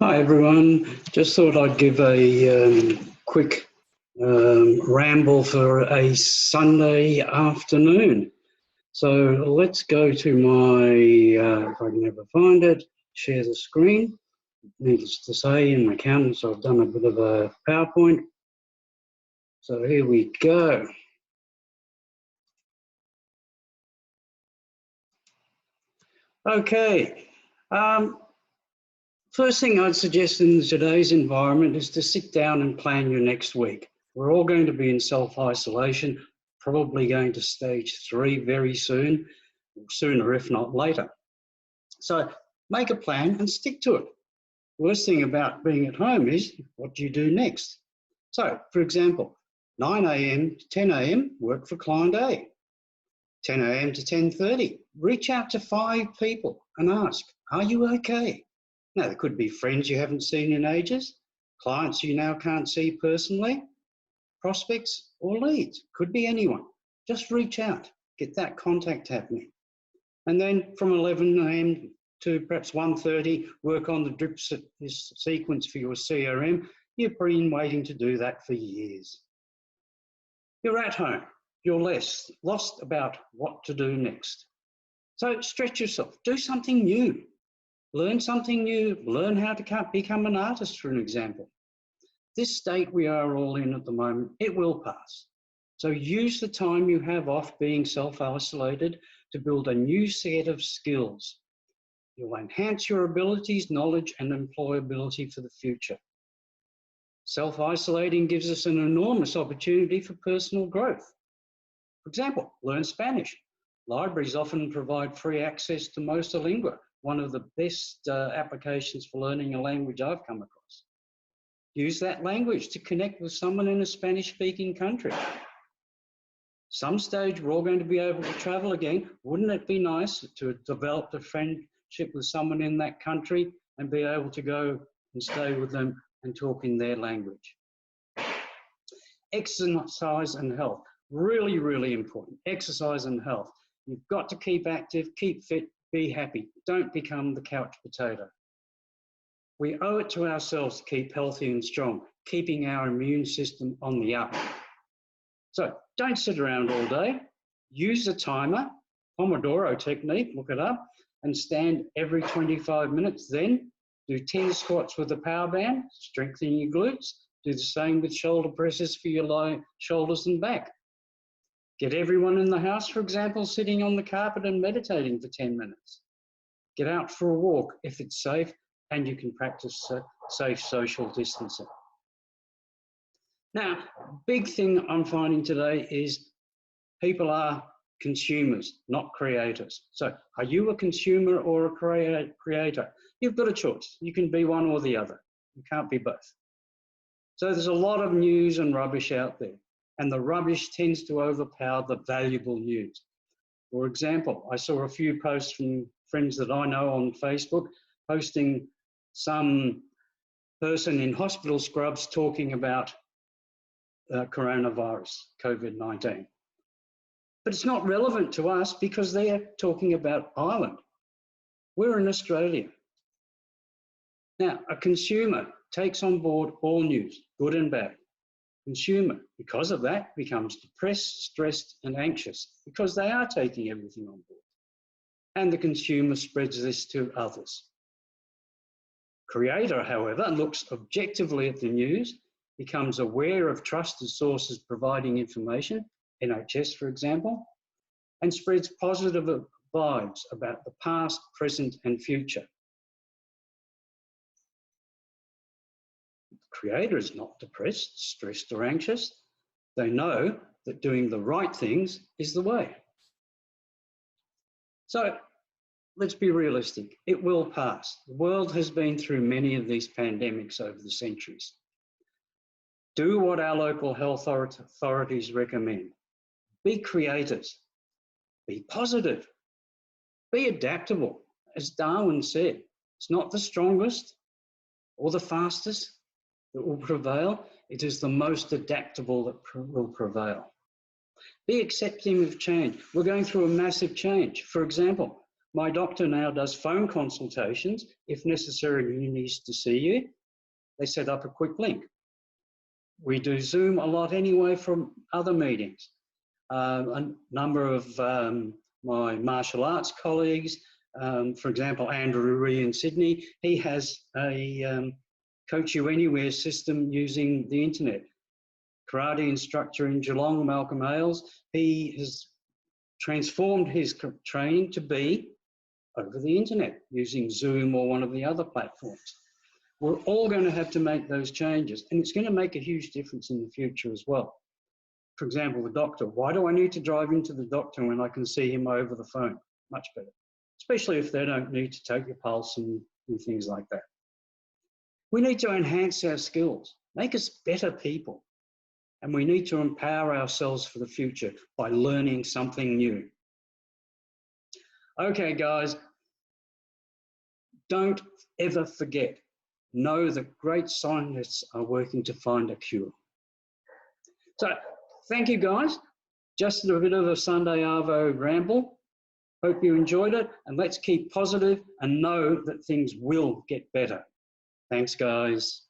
Hi everyone, just thought I'd give a quick ramble for a Sunday afternoon. So let's go to my, if I can ever find it, share the screen. Needless to say, in accountants I've done a bit of a PowerPoint. So here we go. Okay. First thing I'd suggest in today's environment is to sit down and plan your next week. We're all going to be in self-isolation, probably going to stage 3 very soon, sooner if not later. So make a plan and stick to it. Worst thing about being at home is, what do you do next? So, for example, 9 a.m. to 10 a.m, work for client A. 10 a.m. to 10:30, reach out to 5 people and ask, are you okay? Now, there could be friends you haven't seen in ages, clients you now can't see personally, prospects or leads. Could be anyone. Just reach out, get that contact happening. And then from 11 a.m. to perhaps 1:30, work on the drip sequence for your CRM. You've been waiting to do that for years. You're at home. You're lost about what to do next. So stretch yourself. Do something new. Learn something new, learn how to become an artist, for an example. This state we are all in at the moment, it will pass. So use the time you have off being self-isolated to build a new set of skills. You'll enhance your abilities, knowledge, and employability for the future. Self-isolating gives us an enormous opportunity for personal growth. For example, learn Spanish. Libraries often provide free access to Mosalingua, one of the best applications for learning a language I've come across. Use that language to connect with someone in a Spanish-speaking country. Some stage we're all going to be able to travel again. Wouldn't it be nice to develop a friendship with someone in that country and be able to go and stay with them and talk in their language? Exercise and health. Really, really important. Exercise and health. You've got to keep active, keep fit, be happy. Don't become the couch potato. We owe it to ourselves to keep healthy and strong, keeping our immune system on the up. So don't sit around all day. Use a timer, Pomodoro technique, look it up, and stand every 25 minutes. Then do 10 squats with a power band, strengthen your glutes. Do the same with shoulder presses for your shoulders and back. Get everyone in the house, for example, sitting on the carpet and meditating for 10 minutes. Get out for a walk if it's safe, and you can practice safe social distancing. Now, big thing I'm finding today is people are consumers, not creators. So are you a consumer or a creator? You've got a choice. You can be one or the other. You can't be both. So there's a lot of news and rubbish out there, and the rubbish tends to overpower the valuable news. For example, I saw a few posts from friends that I know on Facebook posting some person in hospital scrubs talking about coronavirus, COVID-19. But it's not relevant to us because they're talking about Ireland. We're in Australia. Now, a consumer takes on board all news, good and bad. Consumer, because of that, becomes depressed, stressed, and anxious because they are taking everything on board. And the consumer spreads this to others. Creator, however, looks objectively at the news, becomes aware of trusted sources providing information, NHS, for example, and spreads positive vibes about the past, present, and future. The creator is not depressed, stressed, or anxious. They know that doing the right things is the way. So let's be realistic. It will pass. The world has been through many of these pandemics over the centuries. Do what our local health authorities recommend. Be creators. Be positive. Be adaptable. As Darwin said, it's not the strongest or the fastest that will prevail. It is the most adaptable that will prevail. Be accepting of change. We're going through a massive change. For example, My doctor now does phone consultations. If necessary, he needs to see you. They set up a quick link. We do Zoom a lot anyway from other meetings. A number of my martial arts colleagues, for example, Andrew Ree in Sydney, he has a Coach You Anywhere system using the internet. Karate instructor in Geelong, Malcolm Ailes, he has transformed his training to be over the internet using Zoom or one of the other platforms. We're all going to have to make those changes, and it's going to make a huge difference in the future as well. For example, the doctor. Why do I need to drive into the doctor when I can see him over the phone? Much better, especially if they don't need to take your pulse and things like that. We need to enhance our skills, make us better people, and we need to empower ourselves for the future by learning something new. Okay, guys, don't ever forget, know that great scientists are working to find a cure. So, thank you, guys. Just a bit of a Sunday Arvo ramble. Hope you enjoyed it, and let's keep positive and know that things will get better. Thanks, guys.